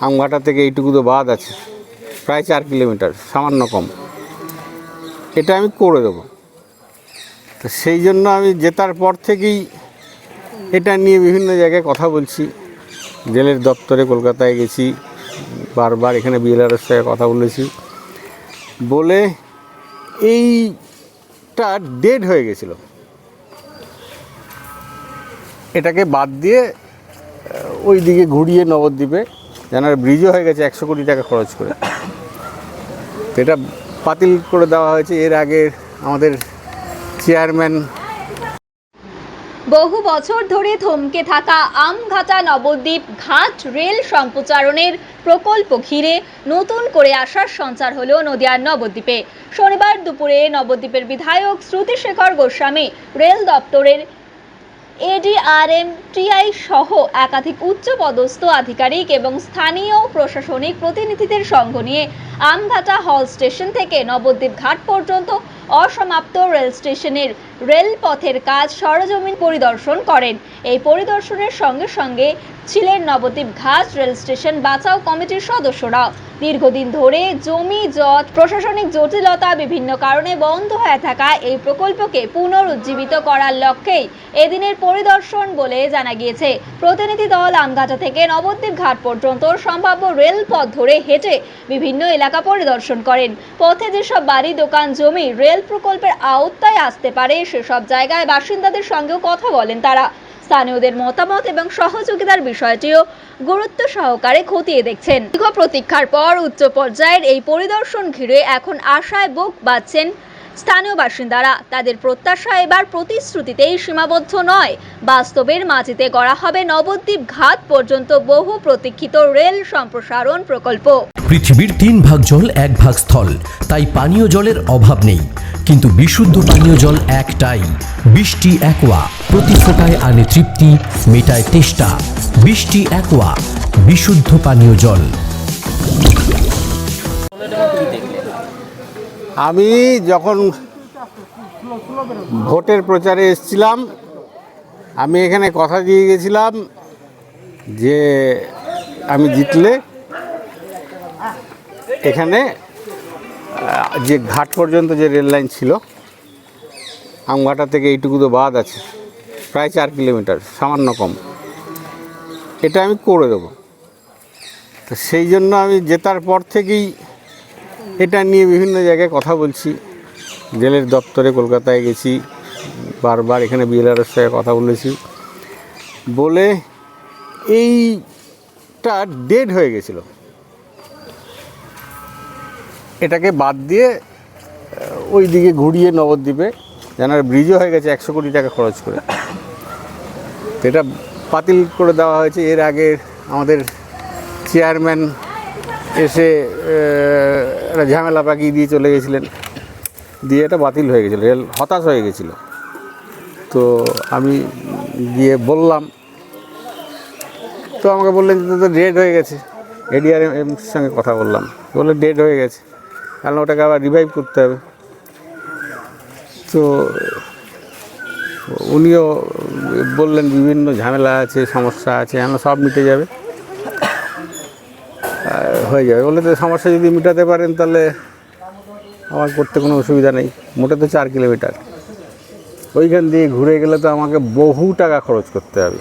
আমঘাটা থেকে এইটুকু তো বাদ আছে, প্রায় 4 কিলোমিটার, সামান্য কম। এটা আমি করে দেবো। তো সেই জন্য আমি জেতার পর থেকেই এটা নিয়ে বিভিন্ন জায়গায় কথা বলছি। জেলের দপ্তরে কলকাতায় গেছি, বারবার এখানে বিএলআরের সাথে কথা বলেছি, বলে এইটা ডেড হয়ে গেছিল। এটাকে বাদ দিয়ে ওই দিকে ঘুরিয়ে নবদ্বীপে, জানার ব্রিজও হয়ে গেছে 100 কোটি টাকা খরচ করে, তো এটা বাতিল করে দেওয়া হয়েছে। এর আগে আমাদের চেয়ারম্যান বহু বছর ধরে থমকে থাকা আমঘাটা নবদ্বীপ ঘাট রেল সম্প্রসারণের প্রকল্প ঘিরে নতুন করে আশার সঞ্চার হলো নদিয়ার নবদ্বীপে। শনিবার দুপুরে নবদ্বীপের বিধায়ক শ্রুতিশেখর গোস্বামী রেল দপ্তরের এডিআরএম টিআই সহ একাধিক উচ্চপদস্থ আধিকারিক এবং স্থানীয় প্রশাসনিক প্রতিনিধিদের সঙ্গ নিয়ে আমঘাটা হল স্টেশন থেকে নবদ্বীপ ঘাট পর্যন্ত অসমাপ্ত রেল স্টেশনের রেলপথের কাজ সরেজমিন পরিদর্শন করেন। এই পরিদর্শনের সঙ্গে সঙ্গে ছিলেন নবদ্বীপ ঘাট রেল স্টেশন বাঁচাও কমিটির সদস্যরা। দীর্ঘদিন ধরে জমি জট, প্রশাসনিক জটিলতা, বিভিন্ন কারণে বন্ধ হয়ে থাকা এই প্রকল্পকে পুনরুজ্জীবিত করার লক্ষ্যেই এদিনের পরিদর্শন বলে জানা গিয়েছে। প্রতিনিধি দল আমঘাটা থেকে নবদ্বীপ ঘাট পর্যন্ত সম্ভাব্য রেলপথ ধরে হেঁটে বিভিন্ন এলাকা পরিদর্শন করেন। পথে যেসব বাড়ি, দোকান, জমি রেল প্রকল্পের আওতায় আসতে পারে সেসব জায়গায় বাসিন্দাদের সঙ্গেও কথা বলেন তারা। স্থানীয়দের মতামত এবং সহযোগিতার বিষয়টিও গুরুত্ব সহকারে খতিয়ে দেখছেন। দীর্ঘ প্রতীক্ষার পর উচ্চ পর্যায়ের এই পরিদর্শন ঘিরে এখন আশায় বুক বাঁধছেন স্থানীয় বাসিন্দারা। তাদের প্রত্যাশা এবার প্রতিশ্রুতিতেই সীমাবদ্ধ নয়, বাস্তবের মাটিতে গড়া হবে নবদ্বীপ ঘাট পর্যন্ত বহু প্রতীক্ষিত রেল সম্প্রসারণ প্রকল্প। পৃথিবীর 3 ভাগ জল 1 ভাগ স্থল, তাই পানীয় জলের অভাব নেই। কিন্তু বিশুদ্ধ পানীয় জল একটাই, বৃষ্টি অ্যাকোয়া। প্রতি ফোঁটায় আনে তৃপ্তি, মেটায় তেষ্টা। বৃষ্টি অ্যাকোয়া, বিশুদ্ধ পানীয় জল। আমি যখন ভোটের প্রচারে এসেছিলাম, আমি এখানে কথা দিয়ে গেছিলাম যে আমি জিতলে এখানে যে ঘাট পর্যন্ত যে রেল লাইন ছিল, আমঘাটা থেকে এইটুকু তো বাদ আছে, প্রায় 4 কিলোমিটার, সামান্য কম, এটা আমি করে দেবো। তো সেই জন্য আমি জেতার পর থেকেই এটা নিয়ে বিভিন্ন জায়গায় কথা বলছি। জেলের দপ্তরে কলকাতায় গেছি, বারবার এখানে বিএলআরের সাথে কথা বলেছি, বলে এইটা ডেড হয়ে গেছিল। এটাকে বাদ দিয়ে ওই দিকে ঘুরিয়ে নবদ্বীপে, জানার ব্রিজও হয়ে গেছে 100 কোটি টাকা খরচ করে, তো এটা বাতিল করে দেওয়া হয়েছে। এর আগে আমাদের চেয়ারম্যান এসে একটা ঝামেলা পাকিয়ে দিয়ে চলে গেছিলেন, দিয়ে এটা বাতিল হয়ে গেছিলো, রেল হতাশ হয়ে গেছিলো। তো আমি গিয়ে বললাম, তো আমাকে বললেন যে তো ডেড হয়ে গেছে। এডিআরএম সঙ্গে কথা বললাম, বললে ডেড হয়ে গেছে, কারণ ওটাকে আবার রিভাইভ করতে হবে। তো উনিও বললেন বিভিন্ন ঝামেলা আছে, সমস্যা আছে, এখন সব মিটে যাবে, হয়ে যাবে। বলে তো সমস্যা যদি মেটাতে পারেন তাহলে আমার করতে কোনো অসুবিধা নেই। মোটে তো 4 কিলোমিটার, ওইখান দিয়ে ঘুরে গেলে তো আমাকে বহু টাকা খরচ করতে হবে।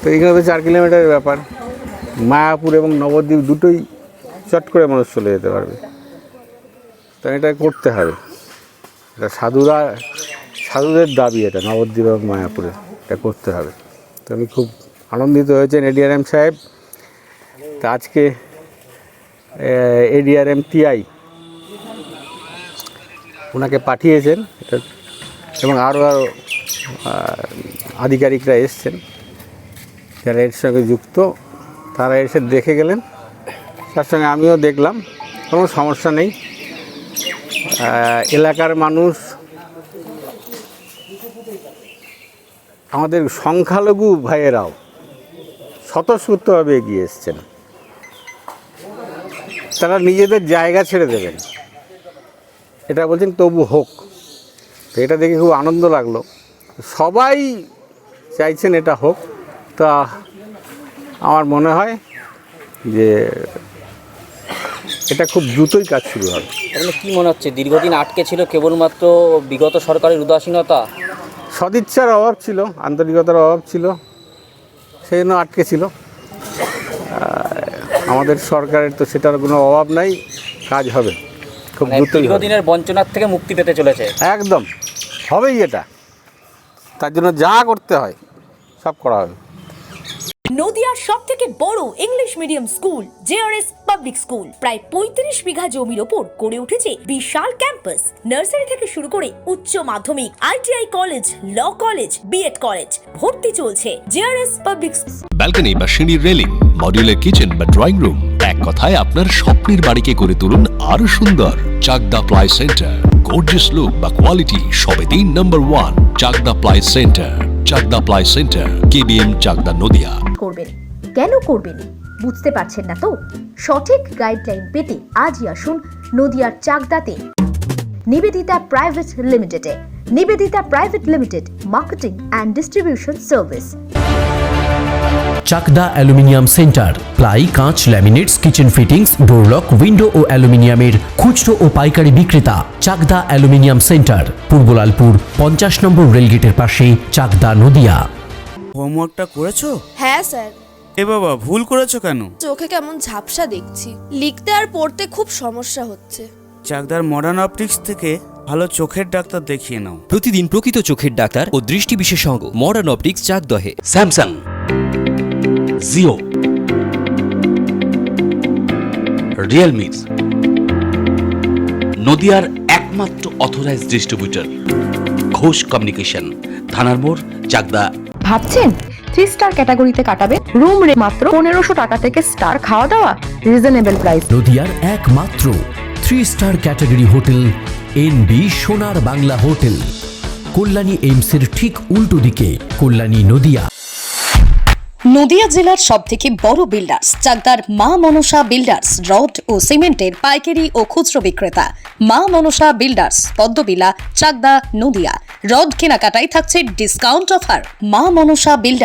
তো এইখানে তো 4 কিলোমিটারের ব্যাপার, মায়াপুর এবং নবদ্বীপ দুটোই চট করে মানুষ চলে যেতে পারবে। তো এটা করতে হবে, এটা সাধুদের দাবি, এটা নবদ্বীপ এবং মায়াপুরে এটা করতে হবে। তো আমি খুব আনন্দিত হয়েছেন এডিআরএম সাহেব। তা আজকে এডিআরএম টিআই ওনাকে পাঠিয়েছেন এটা, এবং আরও আধিকারিকরা এসছেন যারা এর সঙ্গে যুক্ত, তারা এসে দেখে গেলেন, তার সঙ্গে আমিও দেখলাম, কোনো সমস্যা নেই। এলাকার মানুষ, আমাদের সংখ্যালঘু ভাইয়েরাও স্বতঃস্ফূর্তভাবে এগিয়ে এসছেন, তারা নিজেদের জায়গা ছেড়ে দেবেন, এটা বলছেন তবু হোক। তো এটা দেখে খুব আনন্দ লাগলো, সবাই চাইছেন এটা হোক। তা আমার মনে হয় যে এটা খুব দ্রুতই কাজ শুরু হবে। তাহলে কি মনে হচ্ছে দীর্ঘদিন আটকে ছিল কেবলমাত্র বিগত সরকারের উদাসীনতা? সদিচ্ছার অভাব ছিল, আন্তরিকতার অভাব ছিল, সেই জন্য আটকে ছিল। আমাদের সরকারের তো সেটার কোনো অভাব নাই, কাজ হবে খুব মানে দ্রুতই হবে। দীর্ঘদিনের বঞ্চনার থেকে মুক্তি পেতে চলেছে। একদম হবেই এটা, তার জন্য যা করতে হয় সব করা হবে। নদিয়ার সবথেকে বড় English medium school JRS public school প্রায় ৩৫ বিঘা জমির ওপর গড়ে উঠেছে বিশাল ক্যাম্পাস। নার্সারি থেকে শুরু করে উচ্চ মাধ্যমিক, ITI college, law college, BEd college, ভর্তি চলছে। জেআরএস পাবলিক ব্যালকনি বা সিঁড়ির রেলিং, মডিউলার কিচেন বা ড্রয়িং রুম, এক কথায় আপনার স্বপ্নের বাড়িকে করে তুলুন আরো সুন্দর। Chakdah ply centre, gorgeous look বা কোয়ালিটি সবে ৩ number 1 Chakdah ply centre. Chakdah ply centre, KBM, Chakdah, Nadia. করবেন কেন করবেন বুঝতে পারছেন না তো? সঠিক গাইডলাইন পেতে আজই আসুন নদিয়ার চাকদাতে নিবেদিতা প্রাইভেট লিমিটেডে। Nivedita private limited, marketing and distribution service. Chakdah aluminium centre, ply, কাঁচ, laminates, kitchen fittings, door lock, window ও অ্যালুমিনিয়ামের খুচরো ও পাইকারি বিক্রেতা। Chakdah aluminium centre, Purbalalpur 50 number রেলগেটের পাশে, চাকদা, নদিয়া। হোমওয়ার্কটা করেছো? হ্যাঁ স্যার। এ বাবা, ভুল করেছো কেন? চোখে কেমন ঝাপসা দেখছি, লিখতে আর পড়তে খুব সমস্যা হচ্ছে। চাকদার মডার্ন অপটিক্স থেকে ভালো চোখের ডাক্তার দেখিয়ে নাও। প্রতিদিন প্রকৃত চোখের ডাক্তার ও দৃষ্টি বিশেষজ্ঞ মডার্ন অপটিক্স, চাকদহে। স্যামসাং, জিও, রিয়েলমি, নদিয়ার একমাত্র অথরাইজড ডিস্ট্রিবিউটর ঘোষ কমিউনিকেশন, থানার মোড়, চাকদা। ভাবছেন 3 স্টার ক্যাটাগরিতে কাটাবে? রুম রে মাত্র 1500 টাকা থেকে স্টার, খাওয়া দাওয়া রিজনেবল প্রাইস। নদিয়ার একমাত্র 3 স্টার ক্যাটাগরি হোটেল এনবি সোনার বাংলা হোটেল, কল্যাণী এইমসের ঠিক উল্টো দিকে, কল্যাণী, নদিয়া। নদিয়া জেলার সবথেকে বড় বিল্ডার্স চাকদার মা মনসা বিল্ডার্স, রড ও সিমেন্টের পাইকারি ও খুচরো বিক্রেতা। মা মনসা বিল্ডার্স, পদ্মবিলা, চাকদা, নদিয়া। রড কেনাকাটায় থাকছে ডিসকাউন্ট অফার। মা মনসা বিল্ডার্স।